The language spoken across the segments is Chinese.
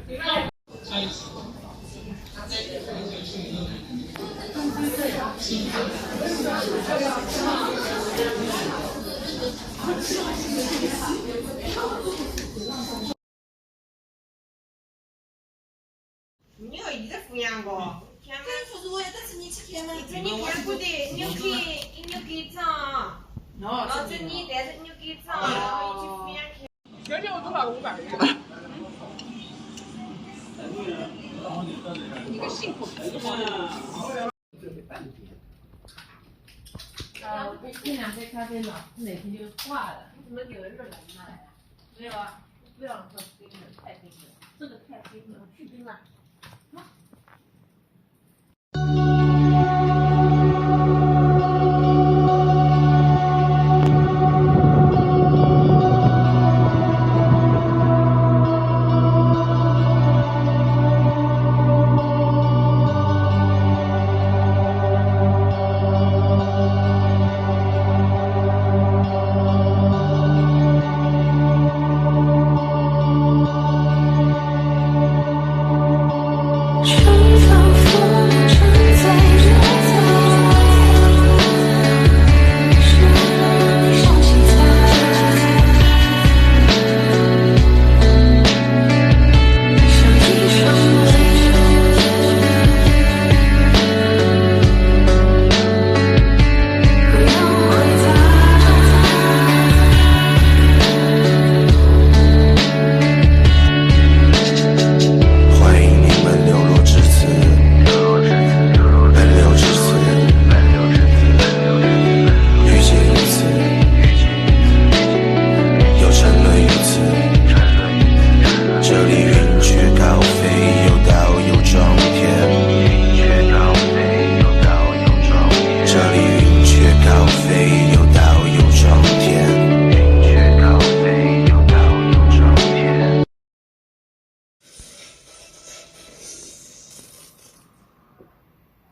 你要一直抚养我，天哪！可是我要等着你几天了。这你看不得，你给涨，老子你但是你给涨，然后一起抚养去。今天我多拿500。一个信口开河。我点2杯咖啡嘛，哪天就化了。你怎么留着来嘛？没有啊，不要喝冰的，太冰了。这个太冰了，去冰了。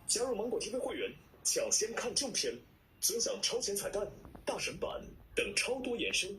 加入芒果 TV 会员，抢先看正片，尊享超前彩蛋、大神版等超多延伸。